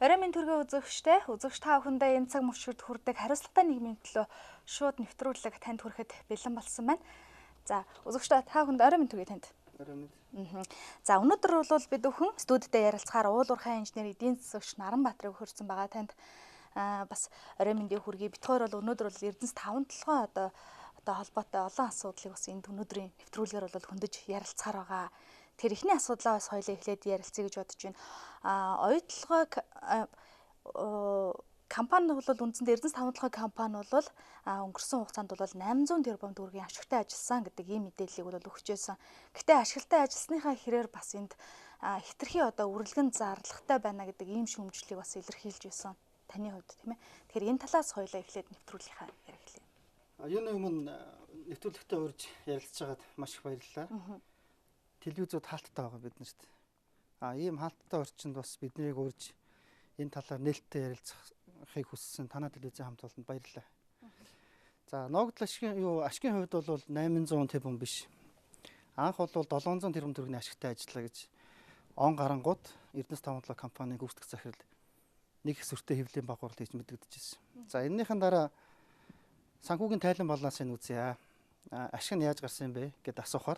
Орой минь төргийн үзэгчтэй та бүхэндээ энэ цаг мөчид хүрдэг хариуцлагатай нийгмийн төлөө шууд нэвтрүүлэг танд хүрэхэд бэлэн болсон байна. За үзэгчтэй та бүхэнд орой минь төргий танд. Орой минь. За өнөөдөр бол бид бүхэн студидд ярилцахаар уул уурхай инженер эдийн засагч Наранбаатрыг хөрсөн байгаа. Танд бас орой миньдээ хүргэе. Бид хоёр бол өнөөдөр бол Эрдэнэс 5-7 одоо холбоотой олон асуудлыг бас энд өнөөдрийн нэвтрүүлгээр бол хөндөж ярилцахаар байгаа. Тэр ихний асуудлаа бас хоёлаа эхлээд ярилцъя гэж бодож байна. Оюутлогоо компани бол үндсэндээ Эрдэнэс 5-7 компани бол өнгөрсөн хугацаанд бол 800 тэрбум төгрөгийн ашигтай ажилласан гэдэг ийм мэдээллийг бол өгч байсан. Гэхдээ ашигтай ажилласныхаа хэрээр бас энд хэтэрхий одоо үрэлгэн зарлагтай байна гэдэг ийм шүүмжлэлийг бас илэрхийлж байсан. Таны хувьд тийм ээ. Тэгэхээр энэ талаас хоёлаа эхлээд нэвтрүүлгийнхаа яриг хэлье. Юуны өмнө нэвтрүүлэгтээ урьж ярилцж байгаад маш их баярлалаа. Телевизүүд хаалттай байгаа биднэрт. Ийм хаалттай орчинд бас биднийг урьж энэ талаар нээлттэй ярилцахыг хүссэн танай телевизийн хамт олонд баярлалаа. За ногдол ашигын хувьд бол 800 тэрбум биш. Анх бол 700 тэрбум төгрөгийн ашигтай ажиллаа гэж он гарангууд Эрдэнэс 5-7 компаниг гүйцэтгэх захирал нэг хэсвэртэй хэвлэлийн багваралт хийж мэдэгдэжсэн. За энэнийхэн дараа санхүүгийн тайлан балансыг үзье. Ашиг нь яаж гарсан бэ гэд асуухаар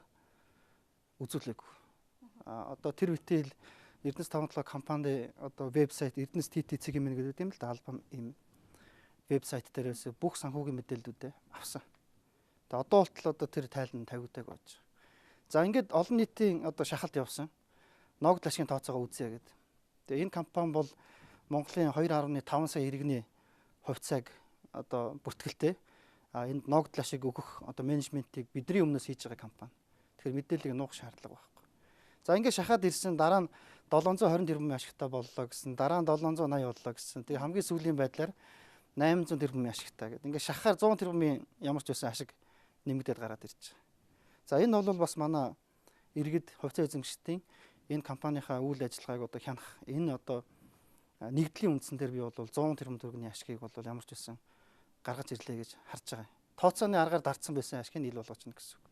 үзүүлээгүй. Одоо тэр битэл Эрдэнэс 5-7 компани одоо вебсайт Эрдэнэс TTC гэмээр гэдэг юм л да, албан ийм вебсайт дээрээс бүх санхүүгийн мэдээллүүдээ авсан. Тэгээ одоо болтол одоо тэр тайлан тавигддаг байж. За ингээд олон нийтийн одоо шахалт явсан. Ногдол ашигын тооцоогоо үзье гэдэг. Тэгээ энэ компани бол Монголын 2.5 сая иргэний хувьцааг одоо бүртгэлтэй энд ногдол ашиг өгөх одоо менежментийг бидний өмнөөс хийж байгаа компани. Тэгэхээр мэдээллийг нуух шаардлага байхгүй. За ингээд шахаад ирсэн дараа нь 720 тэрбумын ашигтай боллоо гэсэн, дараа нь 780 боллоо гэсэн. Тэгээ хамгийн сүүлийн байдлаар 800 тэрбумын ашигтай гэдэг. Ингээд шахахаар 100 тэрбумын ямар ч байсан ашиг нэмэгдээд гараад ирж байгаа. За энэ бол бас манай иргэд хувьцаа эзэмшигчдийн энэ компанийнхаа үйл ажиллагааг одоо хянах энэ одоо нэгдлийн үндсэн дээр би бол 100 тэрбум төгрөгийн ашигыг бол ямар ч байсан гаргаж ирлээ гэж харж байгаа. Тооцооны аргаар дардсан байсан ашигыг ил болгож гэнэ гэсэн үг.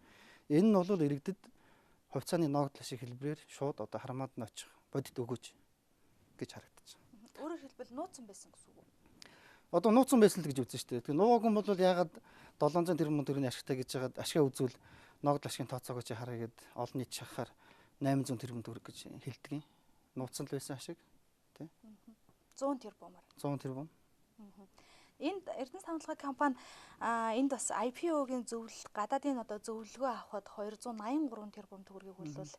Энэ нь бол иргэдэд хувьцааны ногдол ашиг хэлбэрээр шууд одоо харамаад нь очих бодит өгөөж гэж харагдаж байна. Өөрөөр хэлбэл нууцсан байсан гэсэн үг үү? Одоо нууцсан байсан л гэж үзэн шүү дээ. Тэгээ нуугаагүй бол ягаад 700 тэрбум төгрөгийн ашигтай гэж ягаад ашигаа үзвэл ногдол ашигын тооцоогоо чи харъя гэд олон нийт шахахаар 800 тэрбум төгрөг гэж хэлдэг юм. Нууцсан л байсан ашиг тий. 100 тэрбумаар. 100 тэрбум. Энд Эрдэнэс 5-7 компани энд бас IPO-гийн зөвлөлт гадаадын одоо зөвлөгөө авахад 283 тэрбум төгрөгийг бол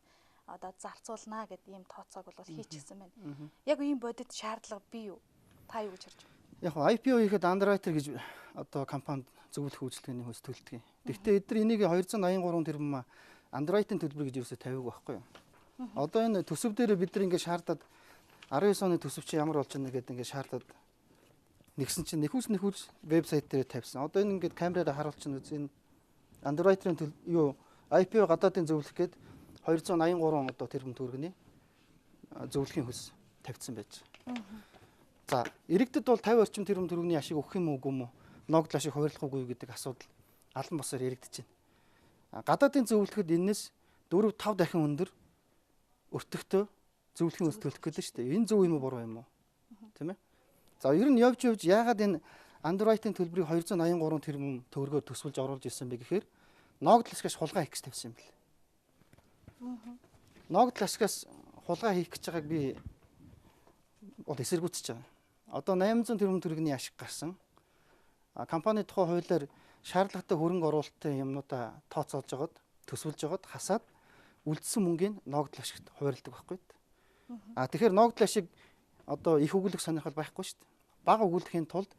одоо зарцуулнаа гэдэг ийм тооцоог бол хийчихсэн байна. Яг ийм бодит шаардлага бий юу? Та юу гэж харж байна? Яг IPO хийхэд underwriter гэж одоо компанид зөвлөх үйлчлэгээний хөөс төлдөг. Гэхдээ эдгээр энийг 283 тэрбум underwriting төлбөр гэж юусоо тавиагүй байхгүй юу? Одоо энэ төсөв дээр бид нар ингэ шаардаад 19 оны төсөв чи ямар болж байна гэдэг ингэ шаардаад нэгсэн чинь нэхүүс вебсайт дээр тавьсан. Одоо энэ ингээд камераараа харуулчихна үз энэ underwriter-ийн IPO гадаадын зөвлөх гээд 283 одоо тэрбум төгрөгийн зөвлөхийн хөлс тавьсан байж. За, иргэдэд бол 50 орчим тэрбум төгрөгийн ашиг өгөх юм үгүй юм уу? Ногдол ашиг хуваарлах үгүй гэдэг асуудал алан босоор яригдэж байна. Гадаадын зөвлөхөд энэс 4-5 дахин өндөр өртөгтэй зөвлөхийн хөлс төлөх гэлээ шүү дээ. Энэ зөв юм уу буруу юм уу? Тийм ээ. За ер нь явж яагаад энэ underwriting төлбөрийг 283 тэрбум төгрөгөөр төсвөлж оруулж ирсэн бэ гэхээр ногдол ашигаас хулгай хийх гэж тавьсан юм бэл. Ногдол ашигаас хулгай хийх гэж байгааг би бол эсэргүүцэж байгаа. Одоо 800 тэрбум төгрөгийн ашиг гарсан. Компани тухай хуулиар шаардлагатай хөрөнгө оруулалтын юмнуудаа тооцоолж жагаад төсвөлж жагаад хасаад үлдсэн мөнгөний ногдол ашигт хуваарладаг байхгүй. Тэгэхээр ногдол ашиг одоо их өгүүлэх сонирхол байхгүй шүү дээ. Бага өгүүлэхийн тулд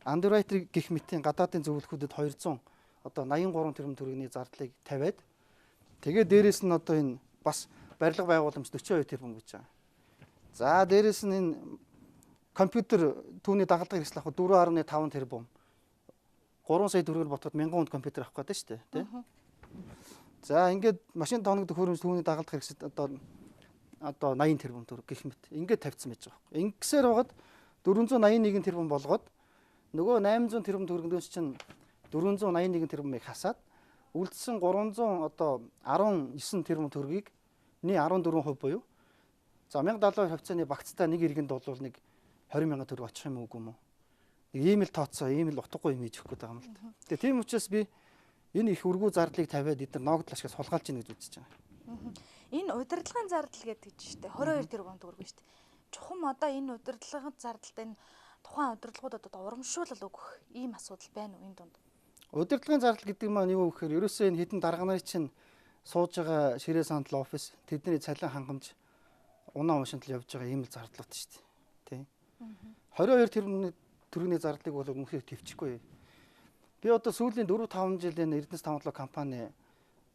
underwriter гэх мэтийн гадаадын зөвлөхүүдэд 200 одоо 83 тэрбум төгрөгийн зардлыг тавиад тэгээ дээрэс нь одоо энэ бас барилга байгууламж 42 тэрбум гэж байгаа. За дээрэс нь энэ компьютер түүний дагалдах хэрэгсэл авах 4.5 тэрбум 3 сая төгрөгөөр ботход 1000 хүнд компьютер авах гэдэг шүү дээ тий. За ингээд машин тооногдох хөрөмж түүний дагалдах хэрэгсэл одоо 80 тэрбум төгрөг гэх мэт ингээд тавьсан байж байгаа. Ингэсээр байгаад 481 тэрбум болгоод нөгөө 800 тэрбум төгрөгнөөс чинь 481 тэрбумыг хасаад үлдсэн 300 одоо 19 тэрбум төгрөгийг нэг 14% буюу за 1072 хувьцааны багцтай нэг иргэнд бол нэг 20,000 төгрөг очих юм үгүй юм уу? Ийм л тооцоо, ийм л утгагүй юм хийж өгөх гээд байгаа юм л та. Тэгээ тийм учраас би энэ их өргүү зардлыг тавиад эдгээр ногдол ашигаас хулгайлж ийн гэж үзэж байгаа. Энэ удирдлагын зардал гэдэг чинь 22 тэрбум төгрөг шүү дээ. Чухам одоо энэ удирдлагын зардалд энэ тухайн удирдлагуудад одоо урамшуулал өгөх ийм асуудал байна уу энэ дунд? Удирдлагын зардал гэдэг маань юу гэхээр ерөөсөө энэ хэдэн дарга нарын чинь сууж байгаа ширээ сандал офис тэдний цалин хангамж унаа уншинтал явж байгаа ийм л зардлууд шүү дээ. Тэ. 22 тэрбумны төгрөгийн зардлыг бол өмнөхөд төвчихгүй. Би одоо сүүлийн 4-5 жилийн Эрдэнэс тавталгаа компани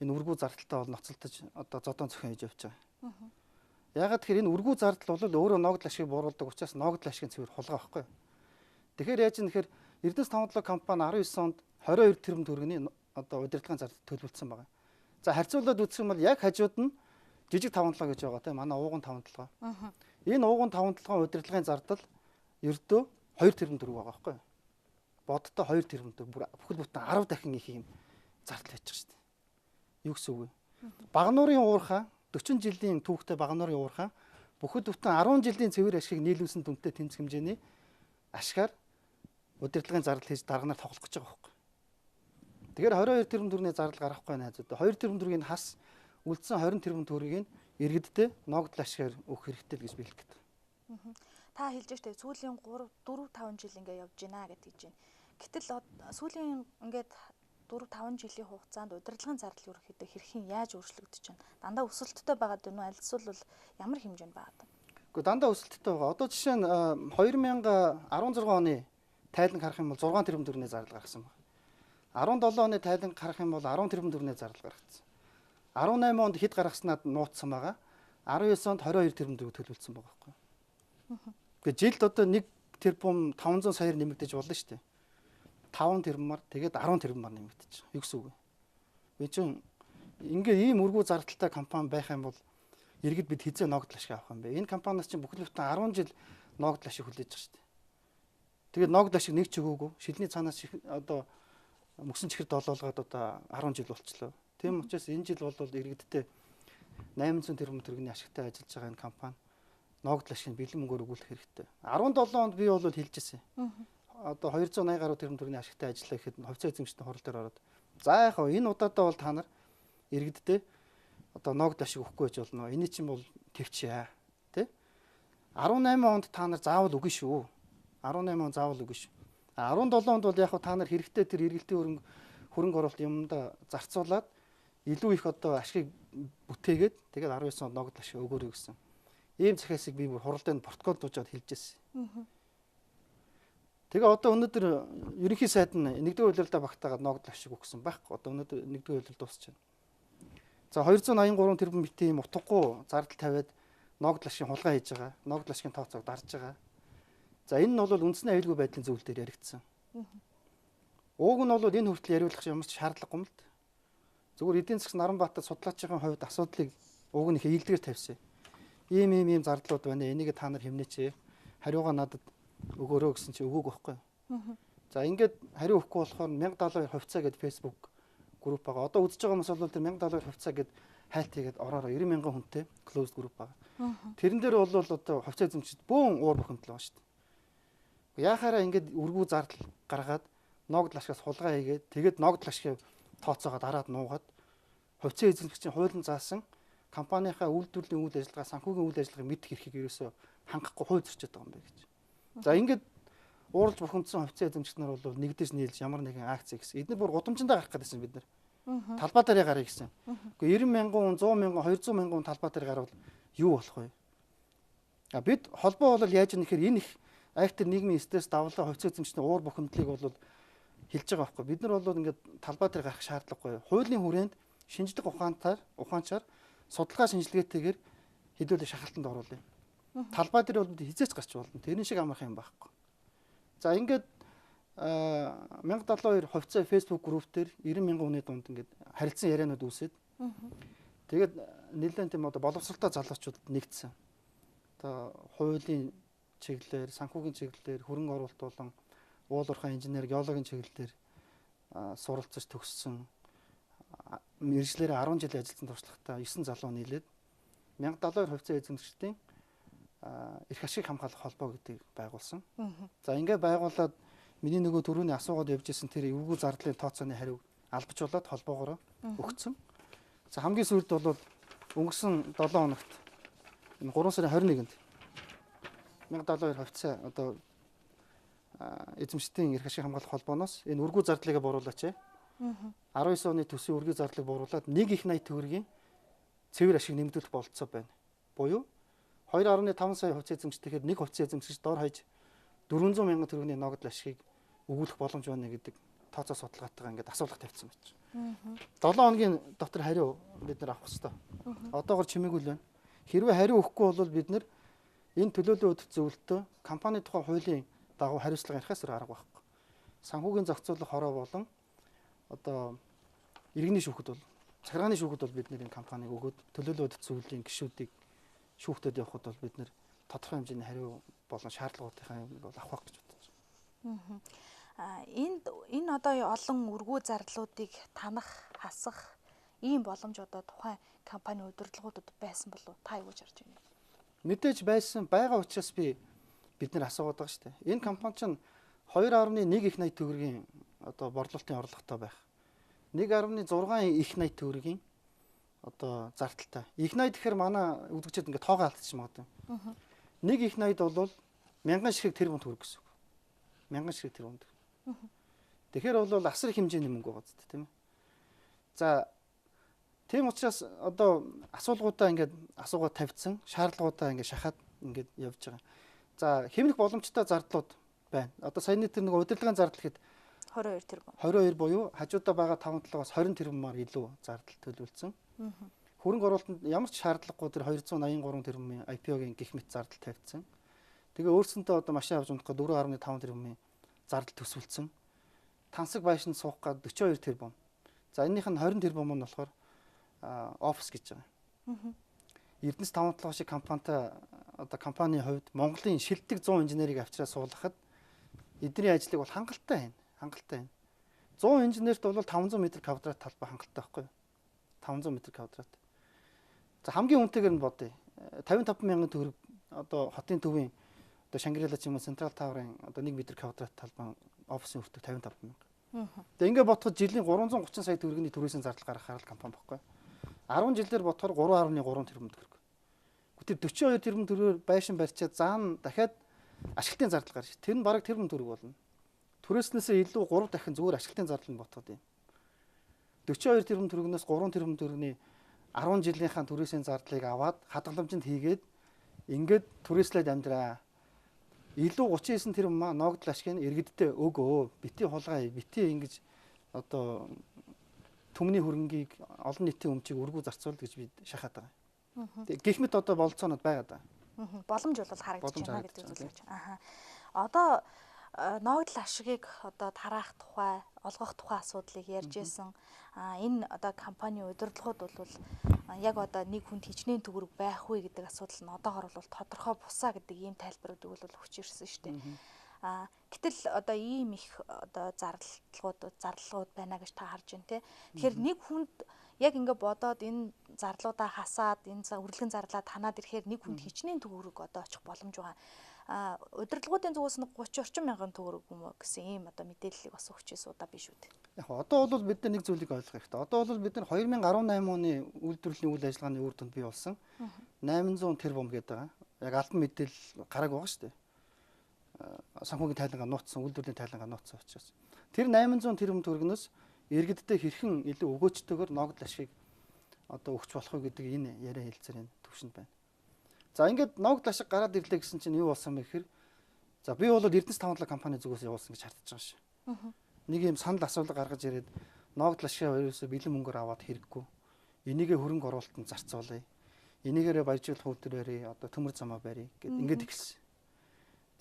энэ үргүү зардалтай бол ноцолдож одоо зодон зохион хийж явж байгаа. Ягаад тэгэхээр энэ үргүү зардал бол өөрөө ногдол ашиг бууруулдаг учраас ногдол ашигын цэвэр хулгай байхгүй. Тэгэхээр яаж юм гэхээр Эрдэнэс тавталгаа компани 19 онд 22 тэрбум төгрөгийн одоо удирдлагын зардал төлөвлөсөн байгаа. За харьцуулаад үзэх юм бол яг хажууд нь жижиг тавталгаа гэж байгаа тийм манай ууган тавталгаа. Энэ ууган тавталгаа удирдлагын зардал ердөө 2 тэрбум төгрөг байгаа байхгүй. Бодтой 2 тэрбум төгрөг бүхэл бүтэн 10 дахин их юм зардал байж байгаа шүү дээ. Юу гэсэн үг вэ? Багнуурын уурхаа 40 жилийн түүхтэй багнуурын уурхаа бүхэл бүтэн 10 жилийн цэвэр ашигыг нийлүүлсэн дүнтэй тэнцэх хэмжээний ашгаар удирдлагын зардал хийж дарга нар тоглох гэж байгаа байхгүй. Тэгэхээр 22 тэрбум төгрөгийн зардал гаргахгүй найзууд. 2 тэрбум төгрөгийн хас үлдсэн 20 тэрбум төгрөгийг иргэддээ ногдол ашигаар өгөх хэрэгтэй л гэж би хэлэх гээд. Та хэлж штэ сүүлийн 3-4-5 жил ингээ явж байна гэж байна. Гэтэл сүүлийн ингээд 4-5 жилийн хугацаанд удирдлагын зардал ерөнхийдөө хэрхэн яаж өөрчлөгдөж байна? Дандаа өсөлттэй байгаад байна уу? Альцвал бол ямар хэмжээнд байгаа юм? Гэхдээ дандаа өсөлттэй байгаа. Одоо жишээ нь 2016 оны тайланг харах юм бол 6 тэрбум төгрөгийн зардал гаргасан байна. 17 оны тайланг харах юм бол 10 тэрбум төгрөгийн зардал гаргацсан. 18 онд хэд гаргаснаад нууцсан байгаа. 19 онд 22 тэрбум төгрөг төлөвлөсөн байгаа байхгүй. Гэхдээ жилд одоо 1 тэрбум 500 саяар нэмэгдэж болно шүү дээ. 5 тэрбумаар тэгээд 10 тэрбумаар нэмэгдэж байгаа. Юу гэсэн үг вэ? Би чинь ингээ ийм өргүү зардалтай компани байх юм бол иргэд бид хизээ ногдол ашиг авах юм бэ? Энэ компаниас чинь бүхэл бүтэн 10 жил ногдол ашиг хүлээж байгаа шүү дээ. Тэгээд ногдол ашиг нэг ч өгөөгүй. Шилний цаанаас одоо мөсөн чихэр долоолгаад одоо 10 жил болчихлоо. Тийм учраас энэ жил бол иргэдтэй 800 тэрбум төгрөгийн ашигтай ажиллаж байгаа энэ компани ногдол ашиг бэлэн мөнгөөр өгүүлэх хэрэгтэй. 17 онд би бол хэлжсэн. Одоо 280 гаруй тэрбум төгрөгийн ашигтай ажиллаа гэхэд хувьцаа эзэмшигчдийн хурал дээр ороод за яг энэ удаадаа бол та нар иргэдтэй одоо ногдол ашиг өгөхгүй байж болно. Эний чинь бол төвчээ. Тэ? 18 онд та нар заавал өгнө шүү. 18 он заавал өгнө шүү. 17 онд бол яг та нар хэрэгтэй тэр эргэлтийн хөрөнгө оруулалт юмдаа зарцуулаад илүү их одоо ашигыг бүтээгээд тэгээд 19 онд ногдол ашиг өгөөрэй гэсэн. Ийм захиасыг би бүр хурал дээр протокол дуужаад хэлжсэн. Тэгээ одоо өнөөдөр ерөнхий сайд нь 1-р үйлрэлдээ багтаагаад ногдол ашиг өгсөн байхгүй. Одоо өнөөдөр 1-р үйлрэл дуусч байна. За 283 тэрбум битийн утгагүй зардал тавиад ногдол ашигын хулгай хийж байгаа. Ногдол ашигын тооцоог дарж байгаа. За энэ нь бол үндэсний аюулгүй байдлын зөвлөл дээр яригдсан. Ууг нь бол энэ хүртэл яриулах ямар ч шаардлагагүй юм л. Зүгээр эдийн засгийн Наранбаатар судлаачийн хувьд асуудлыг ууг нь их ийдгээр тавьсан. Ийм зардлууд байна. Энийг та нар хэмнээч. Хариугаа надад өгөөрөө гэсэн чи өгөөг байхгүй. За ингээд хариу өгөхгүй болохоор 1072 хувьцаа гэдэг Facebook групп байгаа. Одоо үзэж байгаа хүмүүс бол тэр 1072 хувьцаа гэдэг хайлт хийгээд ороороо 90,000 хүнтэй closed group байгаа. Тэрэн дээр бол одоо хувьцаа эзэмшиж бөөн уур бухимдал байгаа шүү дээ. Яхаараа ингээд үргүү зардал гаргаад ногдол ашигаас хулгай хийгээд тэгээд ногдол ашиг тооцоогоо дараад нуугаад хувьцаа эзэмшигчийн хуулийн заасан компанийнхаа үйлдвэрлэлийн үйл ажиллагаа, санхүүгийн үйл ажиллагааг мэдэх эрхийг ерөөсөө хангахгүй хууль зөрчиж байгаа юм байна гэж. За ингээд ууралж бухимдсан хувьцаа эзэмшигч нар бол нэгдэж нийлж ямар нэгэн акц хийсэн. Эдгээр бүр гудамжиндаа гарах гэдсэн бид нар. Талбай дээр гарыг гэсэн. Гэхдээ 90,000 хүн, 100,000, 200,000 хүн талбай дээр гарвал юу болох вэ? Бид холбоо бол яаж нэхэр энэ их актер нийгмийн стресс давлаа хувьцаа эзэмшигчний уур бухимдлыг бол хэлж байгаа байхгүй. Бид нар бол ингээд талбай дээр гарах шаардлагагүй. Хуулийн хүрээнд шинжлэх ухаанчаар судалгаа шинжилгээтэйгээр хэдүүлээ шахалтанд оруулъя. Талбай дээр бол хизээч гарч болно. Тэрний шиг амарх юм байхгүй. За ингээд 1072 хувьцаа Facebook групп дээр 90,000 хүний дунд ингээд харилцан ярианууд үүсээд тэгээд нэлээд тийм одоо боловсралтай залуучууд нэгдсэн. Одоо хуулийн чиглэлээр, санхүүгийн чиглэлээр, хөрөнгө оруулалт болон уул уурхай инженер, геологийн чиглэлээр суралцаж төгссөн мэргэжлэрээ 10 жил ажилласан туршлагатай 9 залуу нийлээд 1072 хувьцаа эзэмшигчдийн эрх ашиг хамгаалах холбоо гэдгийг байгуулсан. За ингээд байгуулад миний нөгөө түрүүний асуугаад явж исэн тэр эвгүй зардлын тооцооны хариуг албажуулаад холбоогоор өгсөн. За хамгийн сүүлд бол өнгөрсөн 7 хоногт 3 сарын 21-нд 1072 хувьцаа одоо эзэмшдийн эрх ашиг хамгаалах холбооноос энэ үргүү зардлыг бууруулаач. 19 оны төсвийн үргүү зардлыг бууруулаад 1.80 төгрөгийн цэвэр ашиг нэмэгдүүлэх бололцоо байна. Буюу 2.5 сая хувьцаа эзэмшдэхээр нэг хувьцаа эзэмшиж дор хаяж 400 мянган төгрөгийн ногдол ашигыг өгүүлэх боломж байна гэдэг тооцоо судалгаатайгаа ингээд асуулга тавьсан байж. 7 хоногийн дотор хариу бид нар авах хэрэгтэй. Одоогор чимээгүй л байна. Хэрвээ хариу өгөхгүй бол бид нар энэ төлөөлөл өдөрт зөвлөлтөө компани тухай хуулийн дагуу хариуцлага ярихаас арга байхгүй. Санхүүгийн зохицуулах хороо болон одоо иргэний шүүхэд бол захиргааны шүүхэд бол бид нэр энэ компаниг өгөөд төлөөлөл өдөрт зөвлөлийн гишүүдийг шүүхтэд явахад бол бид нэр тодорхой хэмжээний хариу болон шаардлагуудынхаа юм бол авах гэж бодож байна. Энэ одоо олон үргүү зардлуудыг танах, хасах ийм боломж одоо тухайн компани удирдлагуудад байсан болов та юу гэж харж байна? Мэдээж байсан байгаа учраас бид нар асууад байгаа шүү дээ. Энэ компани чинь 2.1 их 80 төгрөгийн одоо борлуулалтын орлоготой байх. 1.6 их 80 төгрөгийн одоо зардалтай. Их 80 гэхээр манай үзэгчид ингээд тоогоо алдчих магадгүй. 1 их 80 бол 1000 ширхэг тэрбум төгрөг гэсэн үг. 1000 ширхэг тэрбум төгрөг. Тэгэхээр бол асар их хэмжээний мөнгө байгаа зү тийм ээ. За тийм учраас одоо асуулгуудаа ингээд асуугаад тавьсан, шаардлагуудаа ингээд шахаад ингээд явж байгаа. За хэмнэх боломжтой зардлууд байна. Одоо саяны тэр нэг удирдлагын зардал гэхэд 22 тэрбум. 22 буюу хажуудаа байгаа 5.7-аас 20 тэрбумаар илүү зардал төлөвлөсөн. Хөрөнгө оруулалтанд ямар ч шаардлагагүй тэр 283 тэрбумын IPO-гийн гих мэт зардал тавьсан. Тэгээ өөрсөндөө одоо машин авч унах гээд 4.5 тэрбумын зардал төсвөлсөн. Тансаг байшин суух гээд 42 тэрбум. За энэнийх нь 20 тэрбум нь болохоор офис гэж байгаа. Эрдэнэс 5.7 шиг компанитай одоо компанийн хувьд Монголын шилдэг 100 инженерийг авчраа суулгахад эдний ажлыг бол хангалттай байна. Хангалттай байна. 100 инженерт бол 500 м квадрат талбай хангалттай байхгүй юу? 500 м квадрат. За хамгийн үнэтэйгээр нь бодъё. 55 мянган төгрөг одоо хотын төвийн одоо Шангрила ч юм уу Централ Таврын одоо 1 м квадрат талбай офисын өртөг 55 мянга. Тэгээ ингээд бодоход жилийн 330 сая төгрөгийн төрөөсийн зардал гаргахаар л компани байхгүй. 10 жилээр бодохоор 3.3 тэрбум төгрөг. Гэхдээ 42 тэрбум төгрөгөөр байшин барьчаад заана дахиад ашиглалтын зардал гарч. Тэр нь бараг тэрбум төгрөг болно. Төрөөснөөсөө илүү 3 дахин зүгээр ашиглалтын зардал нь ботход юм. 42 тэрбум төгрөгнөөс 3 тэрбум төгрөгийн 10 жилийнхаа төрөөсийн зардлыг аваад хадгаламжинд хийгээд ингээд түрээслээд амьдраа. Илүү 39 тэрбум маа ногдол ашигын иргэддээ өгөө. Бити хулгай, бити ингэж одоо төмний хөрөнгийг олон нийтийн өмчийг өргүү зарцуулдаг гэж бид шахаад байгаа. Тэг гэх мэт одоо бололцоонод байгаад байгаа. Боломж бол харагдаж байна гэдэг зүйл гэж. Одоо ногдол ашигыг одоо тараах тухай, олгох тухай асуудлыг ярьж байсан. Энэ одоо компани удирдлагууд бол яг одоо нэг хүнд хичнээн төгрөг байх вэ гэдэг асуудал нь одоогор бол тодорхой бусаа гэдэг ийм тайлбаруудыг бол өгч ирсэн шүү дээ. Гэтэл одоо ийм их одоо зарлалууд байна гэж та харж байна те. Тэгэхээр нэг хүнд яг ингээд бодоод энэ зарлуудаа хасаад энэ үргэлжлэн зарлаа танаад ирэхээр нэг хүнд хичнээн төгрөг одоо очих боломж байгаа. Удирдлагуудын зүгээс нь 30 орчим мянган төгрөг юм уу гэсэн ийм одоо мэдээллийг бас өгчээс удаа биш үү. Яг одоо бол бид нар нэг зүйлийг ойлгох хэрэгтэй. Одоо бол бид нар 2018 оны үйлдвэрлэлийн үйл ажиллагааны үр дүнд бий болсон 800 тэрбум гэдэг байгаа. Яг албан мэдээлэл гараг байгаа шүү дээ. Санхүүгийн тайлангаа нууцсан, үйлдвэрлэлийн тайлангаа нууцсан учраас. Тэр 800 тэрбум төгрөгнөөс иргэддээ хэрхэн илүү өгөөжтэйгээр ногдол ашиг одоо өгч болох вэ гэдэг энэ яриа хэлцээр энэ төвшөнд байна. За ингээд ногдол ашиг гараад ирлээ гэсэн чинь юу болсон бэ гэхээр за би бол Эрдэнэс 5.7 компани зүгээс явуулсан гэж хардж байгаа шээ. Нэг юм санал асуулга гаргаж ирээд ногдол ашигын хоёроосоо бэлэн мөнгөөр аваад хэрэггүй. Энийгээ хөрөнгө оруулалтанд зарцуулъя. Энийгээрээ баяжуулах үйлдвэрээ одоо төмөр замаа барья гэд ингээд ихсэн.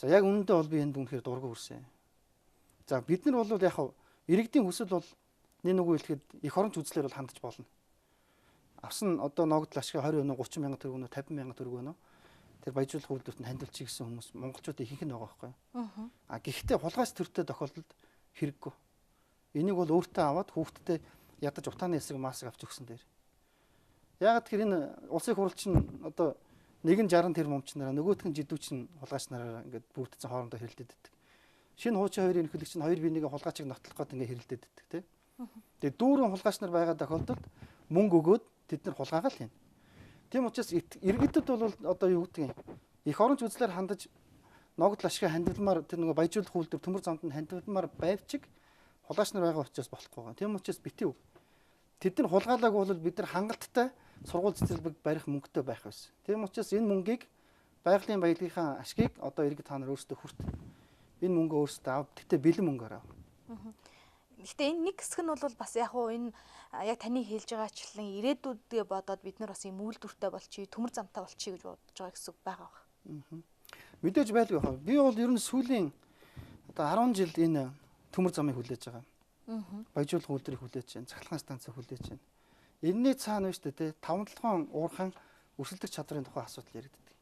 За яг үнэндээ бол би энд үнэхээр дургу хүрсэн. За бид нар бол яг иргэдийн хүсэл бол нэг үгүй хэлэхэд эх оронч үзлэр бол хандж болно. Авсан одоо ногдол ашиг 20 өнөө 30 мянган төгрөг өнөө 50 мянган төгрөг өнөө тэр баяжуулах үйлдвэрт хандилчих гэсэн хүмүүс монголчууд ихэнх нь байгаа байхгүй. Гэхдээ хулгайч төртөө тохиолдолд хэрэггүй. Энийг бол өөртөө аваад хүүхдтэй ядаж утааны эсрэг маск авч өгсөн дээр. Яагаад тэгэхээр энэ улсын хурал чинь одоо Нэг нь 60 тэрбум умчнараа, нөгөөх нь жидүүчин хулгайчнараа ингээд бүрдсэн хоорондоо хэрэлдээд байдаг. Шинэ хуучин хоёрын эрхлэгч нь хоёр биенийгээ хулгайчийг нотлох гээд ингээд хэрэлдээд байдаг тийм. Тэгээ дүүрэн хулгайч нар байгаа тохиолдолд мөнгө өгөөд тэд нар хулгайгаа л хийнэ. Тийм учраас иргэдэд бол одоо юу гэдэг юм? Их оронч үзлээр хандаж ногдол ашиг хандивдмаар тэр нөгөө баяжуулах үйлдвэр төмөр замд нь хандивдмаар байвчиг хулгайч нар байгаа учраас болохгүй байгаа. Тийм учраас битүү. Тэд нар хулгайлаагүй бол бид нар хангалттай сургууль цэцэрлэг барих мөнгөтэй байх байсан. Тийм учраас энэ мөнгийг байгалийн баялагын ашгийг одоо иргэд та нар өөрсдөө хүрт. Энэ мөнгөө өөрсдөө ав. Тэгтээ бэлэн мөнгөөр ав. Гэхдээ энэ нэг хэсэг нь бол бас яг уу энэ яг таны хэлж байгаачлан ирээдүйдээ бодоод бид нар бас юм үйлдвэртэй болчихъя, төмөр замтай болчихъя гэж бодож байгаа гэсэн үг байгаа ба. Мэдээж байлгүй хаа. Би бол ер нь сүүлийн одоо 10 жил энэ төмөр замыг хүлээж байгаа. Баяжуулах үйлдвэрийг хүлээж байна, цахилгаан станцыг хүлээж байна. Энэний цаана биш үү те 5-7 уурхайн өрсөлдөх чадрын тухай асуудал яригддаг.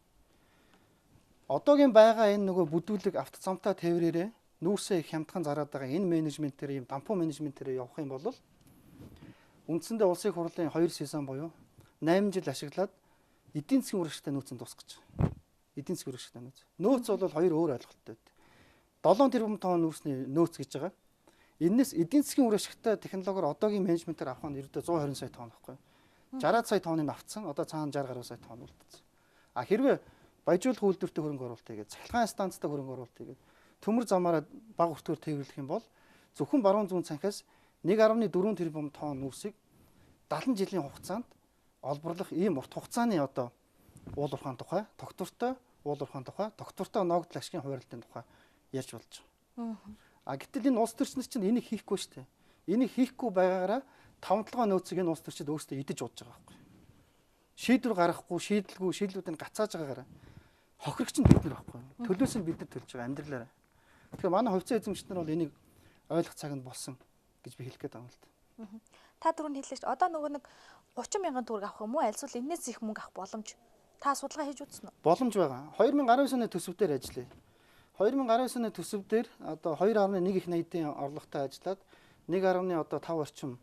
Одоогийн байгаа энэ нөгөө бүдүүлэг автозамтай тээврээрээ нүүрсээ их хямдхан зараад байгаа энэ менежментээр юм дампуу менежментээр явах юм бол үндсэндээ улсын хурлын 2 сезон буюу 8 жил ашиглаад эдийн засгийн үргэлжлэлтэй нөөцөнд тусгаж байгаа. Эдийн засгийн үргэлжлэлтэй нөөц. Нөөц бол хоёр өөр ойлголттой байдаг. 7 тэрбум тонн нүүрсний нөөц гэж байгаа. Энэс эдийн засгийн үргэлжлэлтэй технологиор одоогийн менежментээр авах нь ердөө 120 сая тонн байхгүй. 60 сая тонныг авцсан. Одоо цаана 60 гаруй сая тонн үлдсэн. А хэрвээ баяжуулах үйлдвэртэй хөрөнгө оруулалт хийгээд цахилгаан станцтай хөрөнгө оруулалт хийгээд төмөр замаараа бага өртгөөр тээвэрлэх юм бол зөвхөн баруун зүүн цанхаас 1.4 тэрбум тонн нүүрсийг 70 жилийн хугацаанд олборлох ийм урт хугацааны одоо уул уурхайн тухай, тогтвортой уул уурхайн тухай, тогтвортой ногдол ашигын хуваарлтын тухай ярьж болж байгаа. А гэтэл энэ улс төрчнөр чинь энийг хийхгүй шүү дээ. Энийг хийхгүй байгаагаараа 5-7 нөөцийг энэ улс төрчид өөрсдөө идэж ууж байгаа байхгүй. Шийдвэр гаргахгүй, шийдэлгүй, шийдлүүдийг гацааж байгаагаараа хохирогч нь бид нар байхгүй. Төлөөс нь бид нар төлж байгаа амьдралаараа. Тэгэхээр манай хувьцаа эзэмшигчид нар бол энийг ойлгох цаг нь болсон гэж би хэлэх гээд байгаа юм л да. Та түрүүнд хэллээ ч одоо нөгөө нэг 30 мянган төгрөг авах юм уу? Альсвал энэс их мөнгө авах боломж. Та судалгаа хийж үзсэн үү? Боломж байгаа. 2019 оны төсөв дээр ажиллая. 2019 оны төсөв дээр одоо 2.1 их найдын орлоготой ажиллаад 1.5 орчим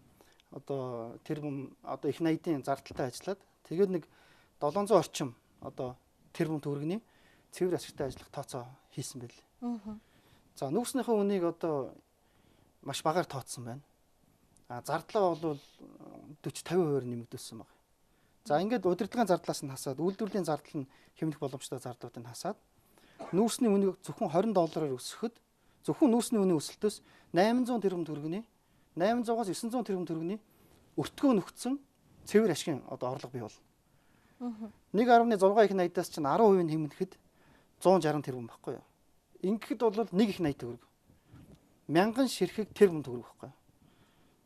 одоо тэрбум одоо их найдын зардалтай ажиллаад тэгээд нэг 700 орчим одоо тэрбум төгрөгийн цэвэр ашигтай ажиллах тооцоо хийсэн байл. За нүүрснийхээ үнийг одоо маш багаар тооцсон байна. Зардлаа бол 40-50% нэмэгдүүлсэн байна. За ингээд удирдлагын зардлаас нь хасаад үйлдвэрлэлийн зардал нь хэмнэх боломжтой зардлуудыг хасаад нүүрсний үнийг зөвхөн $20 өсгөхөд зөвхөн нүүрсний үнийн өсөлтөөс 800 тэрбум төгрөгийн 800-аас 900 тэрбум төгрөгийн өртгөө нөхцөн цэвэр ашигын одоо орлого бий болно. 1.6 их найдаас чинь 10% нь хэмнэхэд 160 тэрбум байхгүй юу? Ингэхэд бол 1 их найд төгрөг. Мянган ширхэг тэрбум төгрөг байхгүй юу?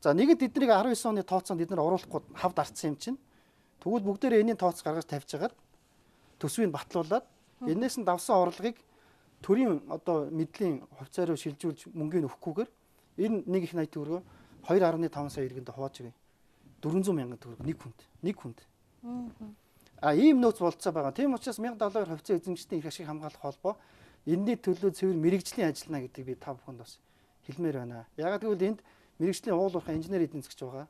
За нэгэд эднийг 19 оны тооцоонд эдгээр оруулахгүй хавд арцсан юм чинь. Тэгвэл бүгдээрээ энэний тооц гаргаж тавьж хагаад төсвийг батлуулаад энээс нь давсан орлогыг төрийн одоо мэдлийн хувьцаа руу шилжүүлж мөнгөний өгөхгүйгээр энэ 1 их найд төгрөгөө 2.5 сая иргэнд хувааж өгье. 400 мянган төгрөг нэг хүнд. Ийм нөөц болцоо байгаа. Тийм учраас 1072 хувьцаа эзэмшигчдийн эрх ашиг хамгаалах холбоо энэний төлөө цэвэр мэрэгжлийн ажиллана гэдэг би та бүхэнд бас хэлмээр байна. Ягаад гэвэл энд мэрэгжлийн уул уурхай инженер эдийн засгч байгаа,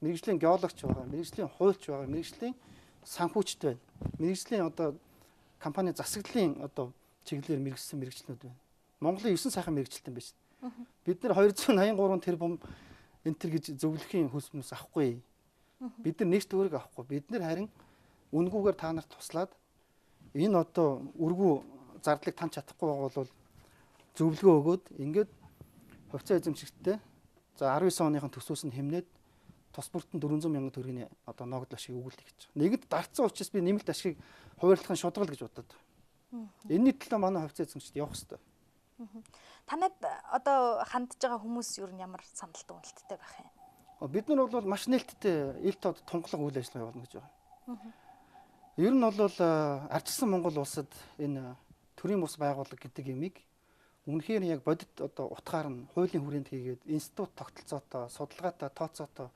мэрэгжлийн геологч байгаа, мэрэгжлийн хуульч байгаа, мэрэгжлийн санхүүчт байна. Мэрэгжлийн одоо компани засаглалын одоо чиглэлээр мэрэгжсэн мэрэгчлэнүүд байна. Монголын 9 сайхан мэрэгчлэлтэн байж. Бид нар 283 тэрбум энтер гэж зөвлөхийн хөлбөмбөс авахгүй. Бид нар нэгт төгрөг авахгүй. Бид нар харин үнгүүгээр та нарт туслаад энэ одоо үргүү зардлыг тань чадахгүй байгаа бол зөвлөгөө өгөөд ингээд хувьцаа эзэмшигчтэй за 19 оныхын төсвөөс нь хэмнээд тус бүртэн 400 мянган төгрөгийн одоо ногдол ашиг өгүүлдэг гэж. Нэгд дарцсан учраас би нэмэлт ашиг хуваарлахын шударгал гэж бодод. Энэний төлөө манай хувьцаа эзэмшигчд явах хэрэгтэй. Танад одоо хандж байгаа хүмүүс ер нь ямар сандалтай үнэлттэй байх юм? Бид нар бол маш нээлттэй ил тод тунгалаг үйл ажиллагаа явуулна гэж байгаа. Ер нь бол ардчилсан Монгол улсад энэ төрийн бус байгууллага гэдэг ямиг үнэхээр яг бодит одоо утгаар нь хуулийн хүрээнд хийгээд институт тогтолцоотой, судалгаатай, тооцоотой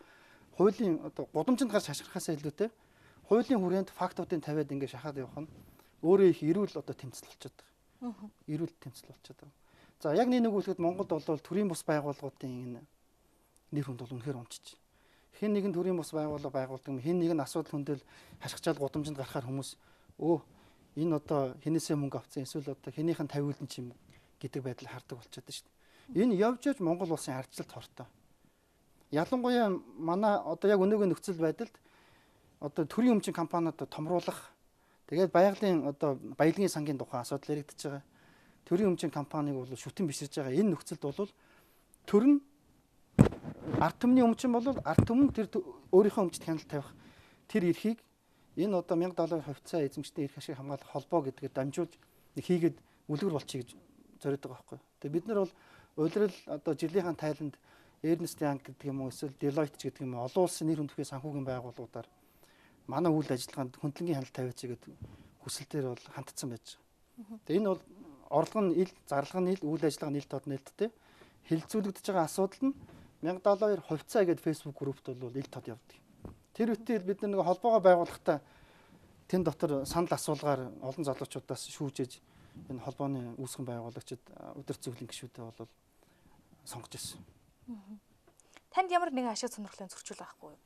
хуулийн одоо гудамжинд гарч хашгирахаас илүүтэй хуулийн хүрээнд фактуудыг тавиад ингээд шахаад явах нь өөрөө их эрүүл одоо тэмцэл болчиход байгаа. Эрүүл тэмцэл болчиход байгаа. За яг нэг үгүйхэд Монголд бол төрийн бус байгууллагуудын энэ нэр хүнд бол үнэхээр унчиж. Хэн нэгэн төрийн бус байгууллага байгуулдаг, хэн нэгэн асуудал хөндөл хашгичаал гудамжинд гарахаар хүмүүс Энэ одоо хинээсээ мөнгө авсан эсвэл одоо хинийхэн тавиулсан ч юм гэдэг байдлыг хардаг болчиход шүү дээ. Энэ явж явж Монгол улсын ардчлалт хортой. Ялангуяа манай одоо яг өнөөгийн нөхцөл байдалд одоо төрийн өмчийн компаниуд томруулах, тэгээд байгалийн одоо баялагын сангийн тухай асуудал яригдчихэж байгаа. Төрийн өмчийн компанийг бол шүтэн биширж байгаа. Энэ нөхцөлд бол төр нь ард түмний өмчин бол ард түмэн тэр өөрийнхөө өмчт хяналт тавих тэр эрхийг энэ одоо $1000 хувьцаа эзэмшдэг эрх ашиг хамгаалах холбоо гэдгээр дамжуулж хийгээд үлгэр болчихъя гэж зориод байгаа байхгүй. Тэгээ бид нар бол улирал одоо жилийнхэн тайланд Ernst Young гэдэг юм уу эсвэл Deloitte гэдэг юм уу олон улсын нэр хүндтэй санхүүгийн байгууллагуудаар манай үйл ажиллагаанд хөндлөнгийн хяналт тавиач гэдэг хүсэлтээр бол хандсан байж байгаа. Тэгээ энэ бол орлого нь ил, зарлага нь ил, үйл ажиллагаа нь ил тод нээлттэй хилцүүлэгдэж байгаа асуудал нь $1000 хувьцаа гэдэг Facebook группт бол ил тод явдаг. Тэр үедээ бид нэг холбоогоо байгуулахдаа тэн дотор санал асуулгаар олон залуучуудаас шүүжээж энэ холбооны үүсгэн байгуулагчид удирд зөвлөлийн гишүүдэд бол сонгож ирсэн. Танд ямар нэгэн ашиг сонирхлын зөрчил байхгүй юу?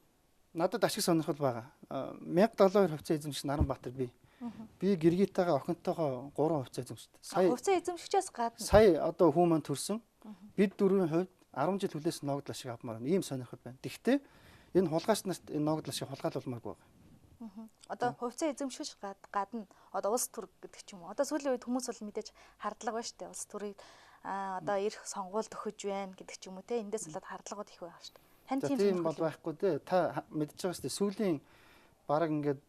Надад ашиг сонирхол байгаа. $1000 хувьцаа эзэмшигч Наранбаатар би. Би Гэргитаага охинтойгоо 3 хувьцаа эзэмшдэг. Хувьцаа эзэмшигчээс гадна сая одоо хүн маань төрсөн. Бид дөрвийн хувьд 10 жил хүлээс ногдол ашиг авмаар ийм сонирхол байна. Гэхдээ энэ хулгайч нарт энэ ногдол ашиг хулгайлуулмааргүй байгаа. Одоо хувьцаа эзэмшигч гадна одоо улс төр гэдэг ч юм уу. Одоо сүүлийн үед хүмүүс бол мэдээж хардлага ба штэ. Улс төрийг одоо ирэх сонгуульд өгөж байна гэдэг ч юм уу те. Эндээс болоод хардлагууд их байгаа штэ. Тань тийм бол байхгүй те. Та мэдчихэж байгаа штэ. Сүүлийн бараг ингээд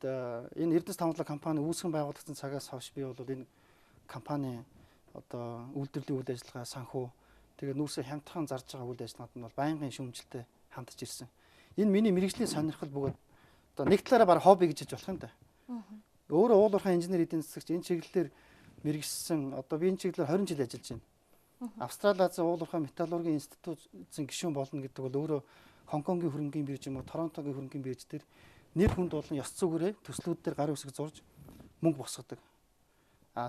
энэ Эрдэнэс тавталгаа компани үүсгэн байгуулагдсан цагаас хойш би бол энэ компани одоо үйлдвэрлэлийн үйл ажиллагаа санхүү тэгээд нүүрсээ хямдхан зарж байгаа үйл ажиллагаанд нь бол байнгын шүүмжлэлтэй хандж ирсэн. Энэ миний мэрэгжлийн сонирхол бөгөөд одоо нэг талаараа бараг хобби гэж хэлж болох юм да. Өөрөө уул уурхай инженер эдийн засагч энэ чиглэлээр мэрэгжсэн одоо би энэ чиглэлээр 20 жил ажиллаж байна. Австрали Азийн уул уурхай металлургийн институтын гишүүн болно гэдэг бол өөрөө Хонконгийн хөрөнгийн бирж юм уу Торонтогийн хөрөнгийн бирж дээр нэр хүнд болон ёс зүгээрээ төслүүд дээр гарын үсэг зурж мөнгө босгодог.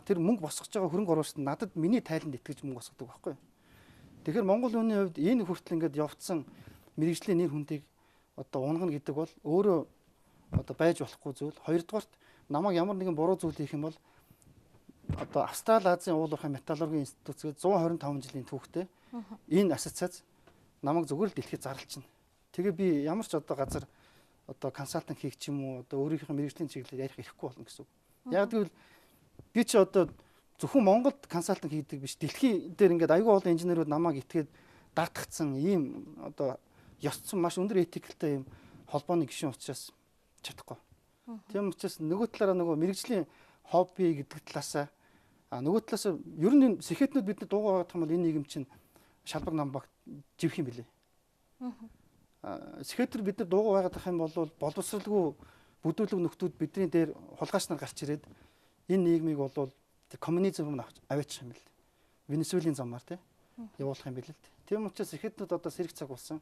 Тэр мөнгө босгож байгаа хөрөнгө оруулагчид надад миний тайланд итгэж мөнгө босгодог байхгүй. Тэгэхээр Монгол үнийн хувьд энэ хүртэл ингээд явцсан мэрэгжлийн нэр хүндийг одоо унгана гэдэг бол өөрөө одоо байж болохгүй зүйл. Хоёрдугаарт намайг ямар нэгэн буруу зүйл хийх юм бол одоо Австрали Азийн уул уурхай металлургийн институтгээд 125 жилийн түүхтэй энэ ассоциац намайг зүгээр л дэлхийд зарлчихна. Тэгээ би ямар ч одоо газар одоо консалтинг хийх ч юм уу одоо өөрийнхөө мэрэгжлийн чиглэлээр ярих ирэхгүй болно гэсэн үг. Яг гэвэл би ч одоо зөвхөн Монголд консалтинг хийдэг биш дэлхий дээр ингээд аюул олон инженерүүд намайг итгээд дардагцсан ийм одоо ёсцсон маш өндөр этикэлтэй ийм холбооны гишүүн учраас чадахгүй. Тийм учраас нөгөө талаараа нөгөө мэрэгжлийн хобби гэдэг талаасаа нөгөө талаас ер нь сэхэтнүүд бидний дуугаа бодох юм бол энэ нийгэм чинь шалбар намбагт живх юм билээ. Сэхэтэр бид нар дуугаа байгаад ах юм бол боловсралгүй бүдүүлэг нөхдүүд бидний дээр хулгайч нар гарч ирээд энэ нийгмийг бол коммунизм руу аваачих юм бэл. Венесуэлийн замаар тий явуулах юм бэл л. Тийм учраас сэхэтнүүд одоо сэрэг цаг болсон.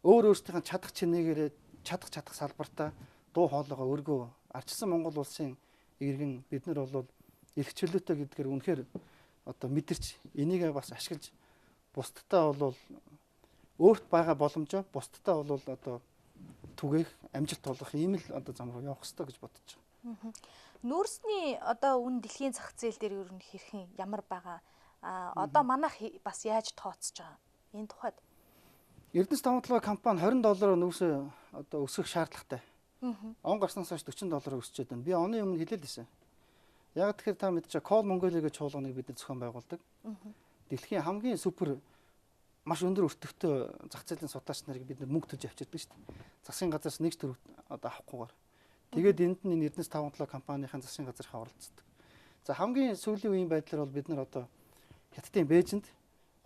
Өөр өөрсдийнх нь чадах чинээгээр чадах салбартаа дуу хоолойгоо өргөө арчилсан Монгол улсын иргэн бид нар бол эрх чөлөөтэй гэдгээр үнэхээр одоо мэдэрч энийг бас ашиглаж бусдтай бол өөрт байгаа боломжоо бусдтай бол одоо түгээх амжилт олгох ийм л одоо зам руу явах хэрэгтэй гэж бодож байгаа. Нүүрсний одоо үн дэлхийн зах зээл дээр ер нь хэрхэн ямар байгаа одоо манайх бас яаж тооцож байгаа энэ тухайд Эрдэнэс тавталгаа компани $20 нүүрсээ одоо өсгөх шаардлагатай. Он гарснаас хойш $40 өсчээд байна. Би оны өмнө хэлээд байсан. Яг тэгэхээр та мэдчихэ Call Mongolia гэж чуулганыг бид зохион байгуулдаг. Дэлхийн хамгийн супер маш өндөр өртөгтэй зах зээлийн судлаач нарыг бид мөнгө төлж авчирдаг шүү дээ. Засгийн газраас нэг ч төр одоо авахгүйгээр. Тэгээд энд нь Эрдэнэс тавталгаа компанийн засгийн газарынхаа оролцдог. За хамгийн сүүлийн үеийн байдлаар бол бид нар одоо Хятадын Бээжинд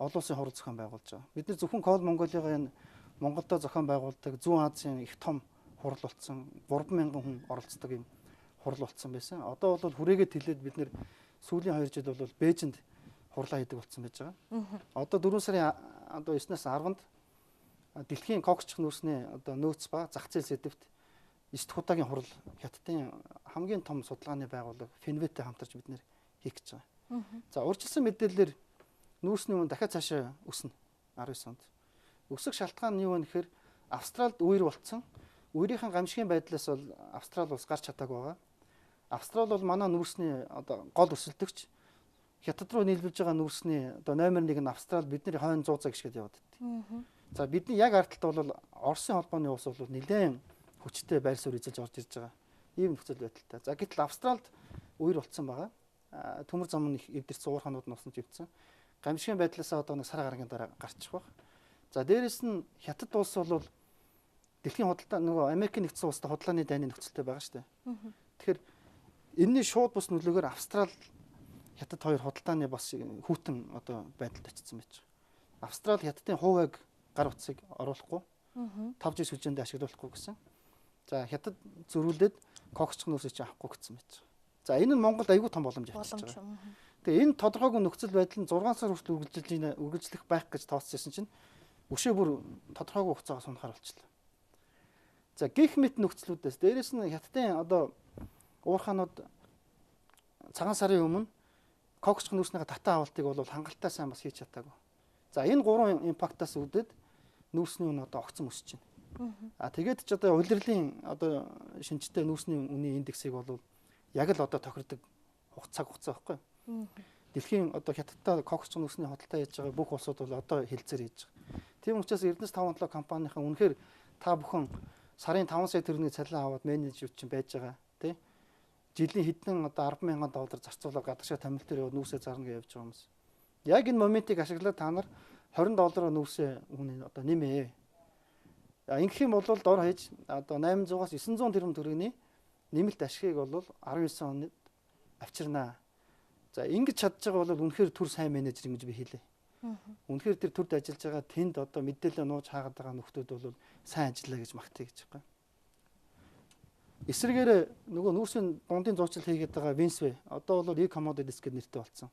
олон улсын хурал зохион байгуулж байгаа. Бид нар зөвхөн Call Mongolia-га энэ Монголдо зохион байгуулдаг Зүүн Азийн их том хурал болсон 3000 хүн оролцдог юм хурал болсон байсан. Одоо бол хүрээгээд хэлээд бид нэр сүүлийн 2 жил бол Бээжинд хурлаа хийдэг болсон байж байгаа. Одоо 4 сарын одоо 9-аас 10-нд дэлхийн коксч нүүрсний одоо нөөц ба зах зээл сэдвт 9 дахь удаагийн хурал Хятадын хамгийн том судалгааны байгууллага Финветтэй хамтарч бид нэр хийх гэж байгаа. За урьдчилсан мэдээлэлээр нүүрсний үн дахиад цаашаа өснө 19 онд. Өсөх шалтгаан нь юу вэ гэхээр Австралид үер болцсон. Үерийн гамшигын байдлаас бол Австрали улс гарч чадаагүй байгаа. Австрал бол манай нүүрсний одоо гол өрсөлдөгч. Хятад руу нийлүүлж байгаа нүүрсний одоо номер 1 нь Австрал, бидний хойно 100 цаг гişгэд яваад байдаг. За бидний яг ардталт бол Оросын холбооны улс бол нэлээд хүчтэй байр суурь эзэлж орж ирж байгаа. Ийм нөхцөл байдалтай. За гэтэл Австралд үер болцсон байгаа. Төмөр зам нь эвдэрсэн уурхаанууд нь усан живцсэн. Гамшигын байдлаасаа одоо нэг сар гарагийн дараа гарчих баг. За дээрэс нь Хятад улс бол дэлхийн худалдаа нөгөө Америкийн нэгдсэн улстай худлааны дайны нөхцөлтэй байгаа шүү дээ. Тэгэхээр энэний шууд бус нөлөөгөөр Австрал Хятад хоёр худалдааны бас хүүтэн одоо байдалд очсон байж байгаа. Австрал Хятадын хувийг гар утсыг оруулахгүй 5G сүлжээндээ ашиглуулахгүй гэсэн. За Хятад зөрүүлээд коксч нөөсөө чи авахгүй гэсэн байж байгаа. За энэ нь Монголд аягүй том боломж авчиж байгаа. Тэгээ энэ тодорхойгүй нөхцөл байдал нь 6 сар хүртэл үргэлжлэх байх гэж тооцсон чинь өшөө бүр тодорхойгүй хугацаагаас унахаар болчихлоо. За гих мэт нөхцлүүдээс дээрэс нь Хятадын одоо уурхаанууд цагаан сарын өмнө коксч нүүрснийхээ татаа авалтыг бол хангалттай сайн бас хийж чадаагүй. За энэ гурван импактаас үүдээд нүүрсний үн одоо огцон өсөж байна. Тэгээд ч одоо улирлын одоо шинжтэй нүүрсний үнийн индексийг бол яг л одоо тохирдог хугацаа байхгүй. Дэлхийн одоо Хятадтай коксч нүүрсний худалдаа хийж байгаа бүх улсууд бол одоо хилцээр хийж байгаа. Тийм учраас Эрдэнэс 5-7 компанийн үнэхээр та бүхэн сарын 5 сая төгрөгийн цалин аваад менежер чинь байж байгаа тий. Жилийн хэдэн одоо 10,000 доллар зарцуулаад гадагшаа томилт дээр яваад нүүрсээ зарна гэж явж байгаа юмс. Яг энэ моментыг ашиглаад та нар 20 доллараар нүүрсээ үнэ одоо нэмээ. Ингэх юм бол дор хаяж одоо 800-аас 900 тэрбум төгрөгийн нэмэлт ашигыг бол 19 онд авчирнаа. За ингэж чадж байгаа бол үнэхээр төр сайн менежер ингэж би хэлээ. Үнэхээр тэр төрд ажиллаж байгаа тэнд одоо мэдээлэл нууж хаагаад байгаа нөхдүүд бол сайн ажиллаа гэж магтъя гэж байгаа. Эсрэгээр нөгөө нүүрсийн дундын зуучлал хийгээд байгаа Винсвэ одоо бол e-commodities гэдэг нэртэй болсон.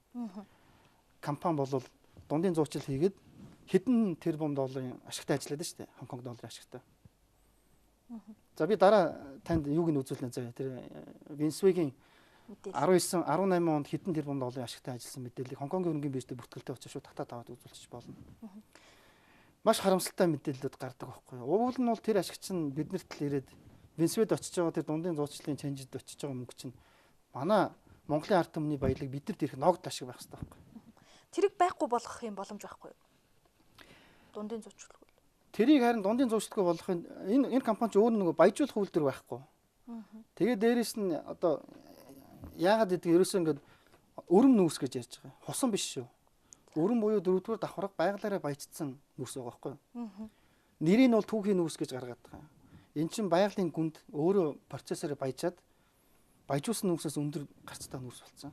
Компани бол дундын зуучлал хийгээд хэдэн тэрбум долларын ашигтай ажиллаад шүү дээ. Хонконг долларын ашигтай. За би дараа танд юуг нь үзүүлнэ заяа. Тэр Винсвэгийн 19 18 онд хэдэн тэрбум долларын ашигтай ажилласан мэдээллийг Хонконгийн хөрөнгөний биржтэй бүртгэлтэй очиж шууд татаад аваад үзүүлчих болно. Маш харамсалтай мэдээллүүд гардаг байхгүй юу? Уул нь бол тэр ашигч нь биднэрт л ирээд Винсвэд очиж байгаа тэр дундын зуучлалын чанжид очиж байгаа мөнгө чинь манай Монголын ард түмний баялаг биднэрт ирэх ногд ашиг байх хэрэгтэй байхгүй юу? Тэрийг байхгүй болгох юм боломж байхгүй юу? Дундын зуучлал. Тэрийг харин дундын зуучлалгүй болгохын энэ компани ч өөр нэг баяжуулах үйлдвэр байхгүй. Тэгээд дээрэс нь одоо яагаад гэдэг ерөөсөө ингээд өрөм нүүрс гэж ярьж байгаа. Хусан биш шүү. Өрөм буюу 4-р давхарга байгалаараа баяжсан нүүрс байгаа байхгүй юу? Нэрийг нь бол түүхийн нүүрс гэж гаргаад байгаа. Эн чинь байгалийн гүнд өөрөө процессороор баяжаад баяжуулсан нүүрсээс өндөр гарцтай нүүрс болсон.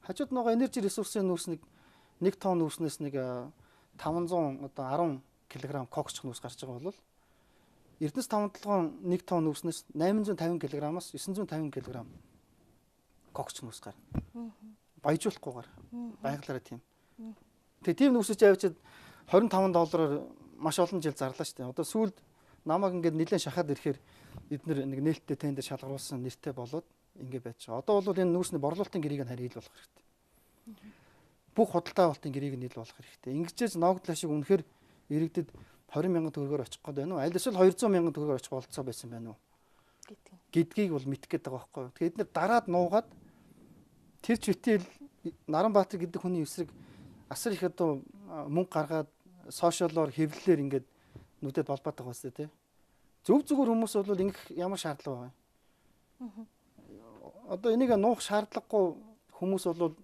Хажууд нөгөө энержи ресурсын нүүрс нэг 1 тонн нүүрснээс нэг 500 одоо 10 кг коксч нүүрс гарч байгаа бол Эрдэнэс 5-7 1 тонн нүүрснээс 850 кг-аас 950 кг коксч нүүрс гарна. Баяжуулахгүйгээр байгалаараа тийм. Тэгээ тийм нүүрсэж авчид 25 доллараар маш олон жил зарлаа шүү дээ. Одоо сүүлд намайг ингээд нэлээд шахаад ирэхээр эдгээр нэг нээлттэй тендер шалгаруулсан нэртэй болоод ингэ байж байгаа. Одоо бол энэ нүүрсний борлуулалтын гэрийг нь харин ил болох хэрэгтэй. Бүх худалдаа авалтын гэрийг нь ил болох хэрэгтэй. Ингэжээс ногдлоо шиг үнэхээр иргэдэд 20,000 төгрөгөөр очих гээд байна уу? Аль эсвэл 200,000 төгрөгөөр очих болцоо байсан байна уу? Гэдгийг бол мэдэх гээд байгаа байхгүй юу? Тэгэхээр эдгээр дараад нуугаад тэр читэл Наранбаатар гэдэг хүний эсрэг асар их одоо мөнгө гаргаад сошиалоор хэвлэлээр ингээд нүдэд болбоод байгаа басна тий. Зөв зүгээр хүмүүс бол ингэх ямар шаардлага байгаа. Одоо энийг нуух шаардлагагүй хүмүүс бол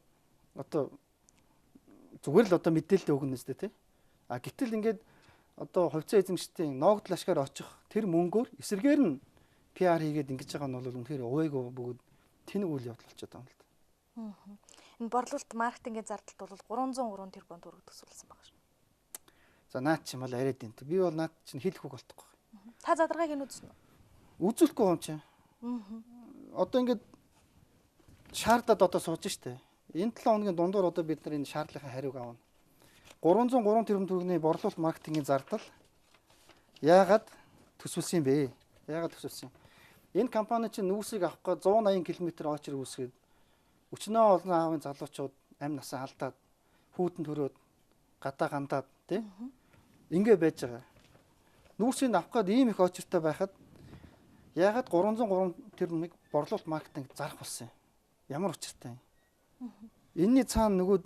одоо зүгээр л одоо мэдээлэл өгнө нэстэ тий. Гэтэл ингээд одоо хувьцаа эзэмшигчдийн ногдол ашгаар очих тэр мөнгөөр эсрэгээр нь PR хийгээд ингэж байгаа нь бол үнэхээр увайгүй бүгд тэнэг үйл явдал болчиход байгаа юм л да. Энэ борлуулалт маркетингийн зардалт бол 303 тэрбум төгрөг төсөөлсөн байгаа шүү. За наад чи мал арай дэнт. Би бол наад чинь хэлэх үг болтохгүй. Та задаргааг нь үзсэн үү? Үзүүлэхгүй юм чи. Одоо ингээд шаардаад одоо сууж штэ. Энэ 7 хоногийн дундуур одоо бид нар энэ шаардлагын хариуг авна. 303 тэрбум төгрөгийн борлуулалт маркетингийн зардал яагаад төсвөлсөн бэ? Яагаад төсвөлсөн? Энэ компани чинь нүүрсийг авах гэж 180 км очир үүсгээд өчнөө олон аавын залуучууд амь насаа алдаад хүүтэн төрөөд гадаа гандаад тий ингэ байж байгаа. Нүүрсийг авах гээд ийм их очиртой байхад яагаад 303 тэрбумыг борлуулалт маркетинг зарах болсон юм. Ямар учиртай юм. Энийний цаана нөгөө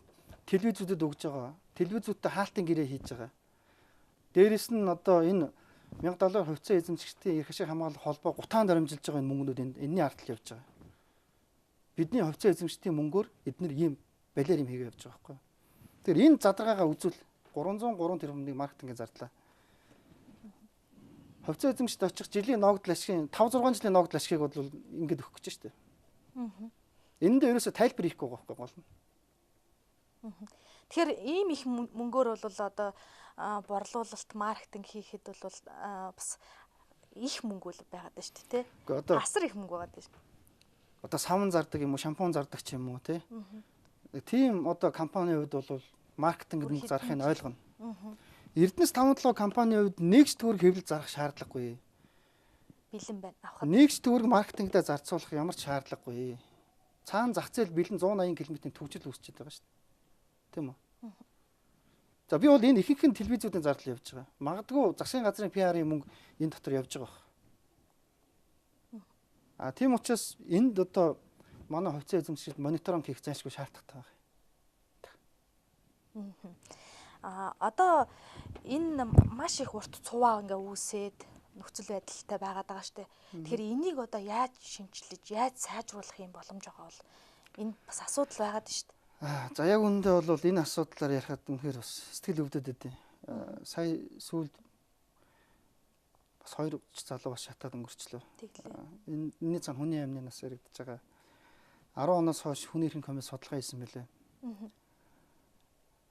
телевизүүдэд өгж байгаа. Телевизүүдтэй хаалтын гэрээ хийж байгаа. Дээрэс нь одоо энэ $1000 хувьцаа эзэмшигчдийн эрх ашиг хамгаалах холбоо гутаанд дамжуулж байгаа энэ мөнгнүүд энэний ардтал явж байгаа. Бидний хувьцаа эзэмшигчдийн мөнгөөр эдгээр ийм балиар юм хийгээ явж байгаа байхгүй. Тэгэхээр энэ задаргаагаа үзүүл 303 тэрбумыг маркетингийн зардлаа. Хувьцаа эзэмшигчд очих жилийн ногдол ашигын 5-6 жилийн ногдол ашигыг бол ингэж өгөх гэж штэ. Энд дээр ерөөсө тайлбар хийхгүй байгаа байхгүй гол нь. Тэгэхээр ийм их мөнгөөр бол одоо борлуулалт маркетинг хийхэд бол бас их мөнгө л байгаад байна шүү дээ тий. Асар их мөнгө байгаад байна. Одоо савн зардаг юм уу, шампунь зардаг ч юм уу тий. Тийм одоо компанийн хувьд бол маркетинг мөнгө зарахыг ойлгоно. Эрдэнэс 5-7 компанийн хувьд нэгж төгрөг хэвлэл зарах шаардлагагүй. Бэлэн байна авахд. Нэгж төгрөг маркетингдээ зарцуулах ямар ч шаардлагагүй. Цаана зах зээл бэлэн 180 км-ийн төвжил үүсчихэд байгаа шүү дээ. Тийм үү? За би бол энэ ихэнх нь телевизүүдийн зардал явж байгаа. Магадгүй засгийн газрын PR-ийн мөнгө энэ дотор явж байгаа байна. Тийм учраас энд одоо манай хувьцаа эзэмшилд мониторинг хийх зайлшгүй шаардлагатай байна. Одоо энэ маш их урт цуваа ингээ үүсээд нөхцөл байдалтай байгаад байгаа штэ. Тэгэхээр энийг одоо яаж шинжилж, яаж сайжруулах юм боломж байгаа бол энэ бас асуудал байгаад штэ. За яг үүндээ бол энэ асуудлаар ярихад үнэхээр бас сэтгэл өвдөд өгдөө. Сая сүүлд бас 2 залуу бас шатаад өнгөрчлөө. Энэний цаана хүний амны нас яригдж байгаа. 10 оноос хойш хүний эрхийн комисс судалгаа хийсэн байлээ.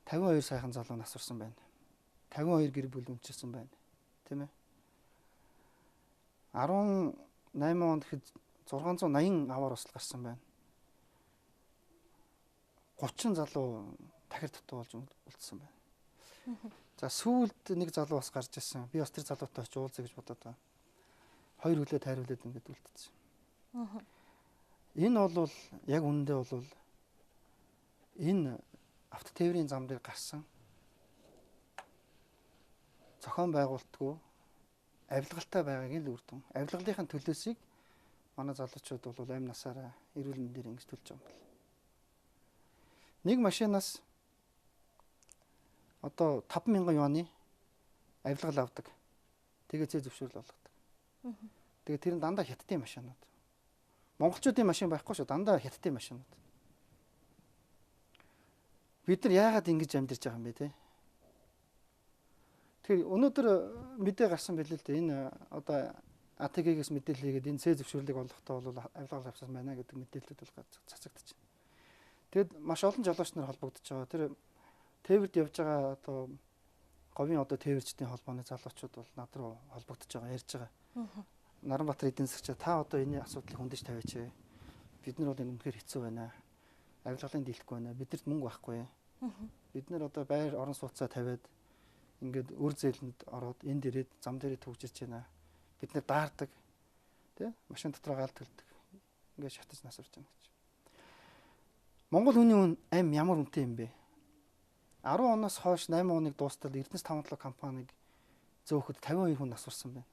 52 сайхан залуу нас орсон байна. 52 гэр бүл өмчсөн байна. Тийм ээ. 18 онд хэд 680 аваар осол гарсан байна. 30 залуу тахир дутуу болж үлдсэн байна. За сүүлд нэг залуу бас гарч ирсэн. Би бас тэр залуутай очиж уулзъя гэж бодоод байна. 2 хүлээ тайруулаад ингээд үлдсэн. Энэ бол яг үнэндээ бол энэ автотээврийн зам дээр гарсан зохион байгуулалтгүй авилгалтай байгаагийн л үр дүн. Авилгалынхаа төлөөсийг манай залуучууд бол амь насаараа эрүүл мэндээр ингэж төлж байгаа юм байна. Нэг машинаас одоо 5,000 юаны авилгал авдаг. Тэгээ зээ зөвшөөрөл олгодог. Тэгээ тэр нь дандаа хятадын машинууд. Монголчуудын машин байхгүй шүү, дандаа хятадын машинууд. Бид нар яагаад ингэж амьдарч байгаа юм бэ те? Тэгэхээр өнөөдөр мэдээ гарсан байлээ л дээ. Энэ одоо АТГ-гээс мэдээлэл хийгээд энэ зээ зөвшөөрлийг олохдоо бол авилгал авсан байна гэдэг мэдээлэлүүд бол цацагдаж байна. Тэгэд маш олон жолооч нар холбогдож байгаа. Тэр тээвэрд явж байгаа одоо говийн одоо тээвэрчдийн холбооны залуучууд бол над руу холбогдож байгаа, ярьж байгаа. Наранбаатар эдийн засагч та одоо энэ асуудлыг хөндөж тавиач. Бид нар бол энэ үнэхээр хэцүү байна. Авилгалын дийлэхгүй байна. Бидэрт мөнгө байхгүй. Бид нар одоо байр орон сууцаа тавиад ингээд үр зээлэнд ороод энд ирээд зам дээрээ төгжирч байна. Бид нар даардаг. Тэ? Машин дотроо гал төлдөг. Ингээд шатаж нас урж байна гэж. Монгол хүний амь ямар үнэтэй юм бэ? 10 оноос хойш 8 оныг дуустал Эрдэнэс 5-7 компаниг зөөхөд 52 хүн насварсан байна.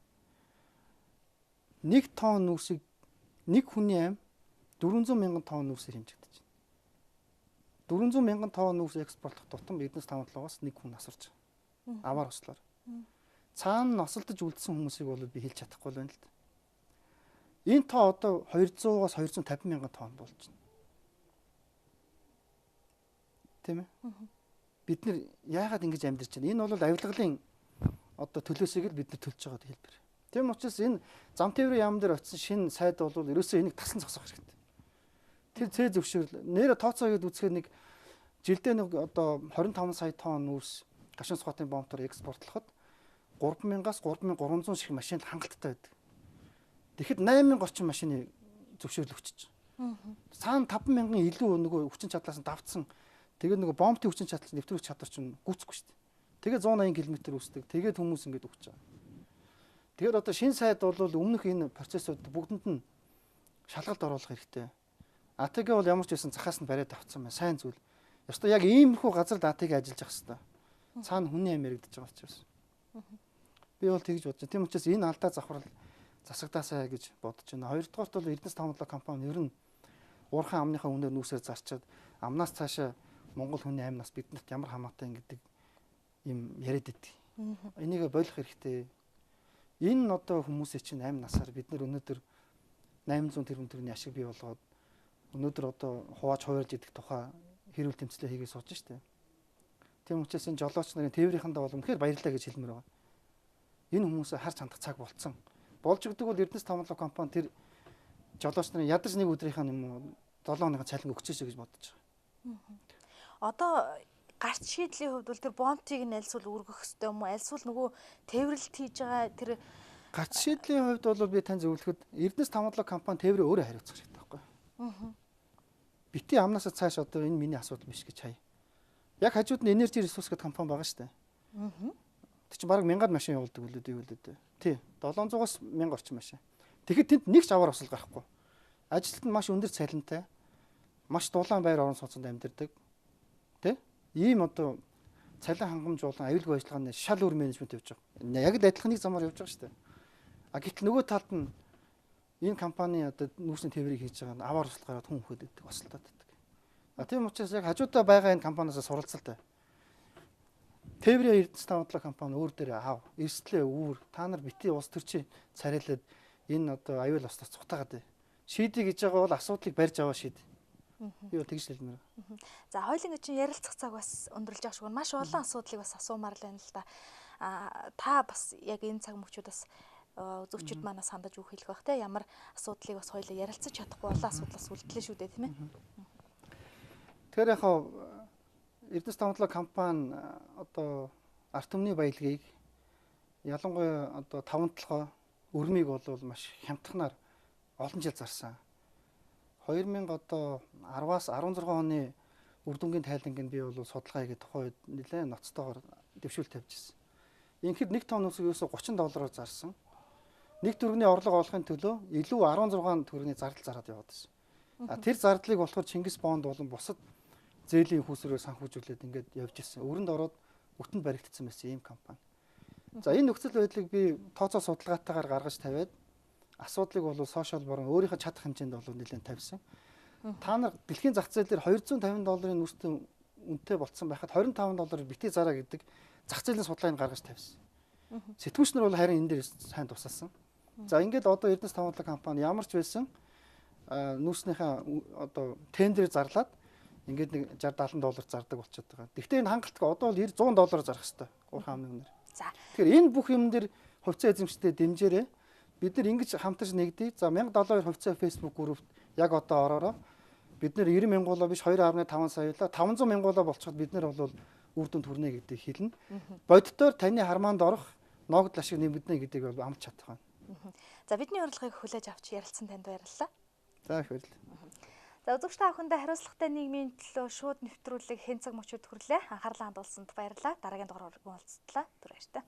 1 тонн нүрсийг нэг хүний амь 400,000 тонн нүрсээр хэмжигдэж байна. 400,000 тонн нүрс экспортлох тутам Эрдэнэс 5-7-оос нэг хүн насварч байгаа. Аваар ослоор. Цаана носолдож үлдсэн хүмүүсийг бол би хэлж чадахгүй байна л да. Энэ тоо одоо 200-аас 250,000 тонн болж байна. Тийм ээ? Бид нар яагаад ингэж амьдарч байна? Энэ бол авилгалын одоо төлөөсийг л бид нар төлж байгаа хэлбэр. Тийм учраас энэ зам тээврийн яам дээр очисон шинэ сайд бол ерөөсөө энийг тасан зогсоох хэрэгтэй. Тэр цээ зөвшөөрөл нэрэ тооцоо гэдээ үзэхээр нэг жилдээ нэг одоо 25 сая тонн нүрс гашуун сухатын бомбтоор экспортлоход 3,000-аас 3,300 шиг машин хангалттай байдаг. Тэгэхэд 8,000 орчим машины зөвшөөрөл өгч байгаа. Цаана 5,000-ын илүү нөгөө хүчин чадлаас нь давтсан. Тэгээд нөгөө бомбтын хүчин чадлаас нэвтрүүлэх чадвар чинь гүйцэхгүй шүү дээ. Тэгээд 180 км үүсдэг. Тэгээд хүмүүс ингэж өгч байгаа. Тэгэхээр одоо шинэ сайд бол өмнөх энэ процессыг бүгдэнд нь шалгалт оруулах хэрэгтэй. АТГ бол ямар ч байсан захаас нь бариад авцсан байна. Сайн зүйл. Ёстой яг иймэрхүү газар АТГ ажиллаж явах хэрэгтэй. Цаана хүний амь яригдаж байгаа учраас. Би бол тэгж бодож байна. Тийм учраас энэ алдаа завхрал засагдаасаа гэж бодож байна. Хоёрдугаарт бол Эрдэнэс таван талаа компани ер нь уурхайн амныхаа үнээр нүүсээр зарчаад амнаас цаашаа Монгол хүний амнаас биднэрт ямар хамаатай гэдэг юм яриад идэв. Энийг болох хэрэгтэй. Энэ одоо хүмүүсийн чинь амь насаар бид нар өнөөдөр 800 тэрбум төгрөгийн ашиг бий болгоод өнөөдөр одоо хувааж хуваарж идэх тухай хэрүүл тэмцлээ хийгээд сууж штэ. Тийм учраас энэ жолооч нарын тээврийнхэндээ бол үнэхээр баярлалаа гэж хэлмээр байгаа. Энэ хүмүүсээ харж хандах цаг болцсон. Болж өгдөг бол Эрдэнэс таван талаа компани тэр жолооч нарын ядаж нэг өдрийнхаа юм 7 хоногийн цалин өгчээсэй гэж бодож байгаа. Одоо гарт шийдлийн хувьд бол тэр бонтыг нь альсвал өргөх хэрэгтэй юм уу? Альсвал нөгөө тээвэрлэлт хийж байгаа тэр гарт шийдлийн хувьд бол би тань зөвлөхөд Эрдэнэс таван талаа компани тээврээ өөрөө хариуцах хэрэгтэй байхгүй юу? Бити амнасаа цааш одоо энэ миний асуудал биш гэж хай. Яг хажууд нь Energy Resource гэдэг компани байгаа шүү дээ. Тэг чи бараг 1000-аад машин явуулдаг үлээ. Тий. 700-аас 1000 орчим машин. Тэгэхэд тэнд нэг ч аваар осол гарахгүй. Ажилтнууд нь маш өндөр цалинтай, маш дулаан байр орон сууцнд амьдардаг. Тэ? Ийм одоо цалин хангамж болон аюулгүй ажиллагааны шал өөр менежмент явж байгаа. Яг л адилхан нэг замаар явж байгаа шүү дээ. А гэтэл нөгөө талд нь энэ компани одоо нүүрсний тээврийг хийж байгаа нь аваар осол гараад хүн хөөд өгдөг, осолдоод өгдөг. Тийм учраас яг хажуудаа байгаа энэ компаниас суралцалтай. Тээврийн Эрдэнэс таван талаа компани өөр дээр аав, эрсдлээ үүр, та нар бити улс төрчийн царайлаад энэ одоо аюул ослоос цутаагаад бай. Шийдий гэж байгаа бол асуудлыг барьж аваа шийд. Юу тэгж хэлмээр. За хоёулын чинь ярилцах цаг бас өндөрлж байгаа шүү. Маш олон асуудлыг бас асуумаар л байна л да. Та бас яг энэ цаг мөчүүдээс зөвчд манаас хандаж үг хэлэх бах те. Ямар асуудлыг бас хоёулаа ярилцаж чадахгүй олон асуудлаас үлдлээ шүү дээ тийм ээ. Тэгэхээр яг Эрдэнэс таван талаа компани одоо арт түмний баялагийг ялангуяа одоо таван талаа өрмийг бол маш хямдханаар олон жил зарсан. 2010-аас 16 оны үр дүнгийн тайлангийн би бол судалгаа хийгээд тухайд нэлээд ноцтойгоор дэвшүүл тавьж ирсэн. Инхэд 1 тонн үсэг ерөөсө $30 зарсан. Нэг төгрөгийн орлого олохын төлөө илүү 16 төгрөгийн зардал зараад яваад байсан. Тэр зардлыг болохоор Чингис бонд болон бусад зээлийн хүүсрээр санхүүжүүлээд ингээд явж ирсэн. Өрөнд ороод өтөнд баригдсан байсан ийм компани. За энэ нөхцөл байдлыг би тооцоо судалгаатайгаар гаргаж тавиад асуудлыг бол сошиал борон өөрийнхөө чадах хэмжээнд бол нэлээд тавьсан. Та нар дэлхийн зах зээл дээр $250 нүүрстэй үнэтэй болцсон байхад $25 бити зараа гэдэг зах зээлийн судалгааг гаргаж тавьсан. Сэтгүүлч нар бол харин энэ дээр сайн тусалсан. За ингээд одоо Эрдэнэс таван талаа компани ямар ч байсан нүүрснийхээ одоо тендер зарлаад ингээд нэг $60-70 зардаг болчиход байгаа. Гэхдээ энэ хангалттай одоо бол $100 зарах хэрэгтэй. Уурхай амны үнээр. За. Тэгэхээр энэ бүх юм дээр хувьцаа эзэмштэй дэмжээрэй. Бид нар ингэж хамтарч нэгдээ. За 1072 хувьцаа Facebook группт яг одоо ороороо. Бид нэр 90,000 биш 2.5 саяла 500,000 болчиход бид нар бол үр дүнд хүрнэ гэдгийг хэлнэ. Боддоор таны хармаанд орох ногдол ашиг нэмэгдэнэ гэдгийг бол амж чадах байна. За бидний урилгыг хүлээж авч ярилцсан танд баярлалаа. За их баярлалаа. За үзэгч та бүхэндээ хариуцлагатай нийгмийн төлөө шууд нэвтрүүлэг хэн цаг мөчид хүрлээ. Анхаарлаа хандуулсанд баярлалаа. Дараагийн дугаар уулзтлаа. Түр баяртай.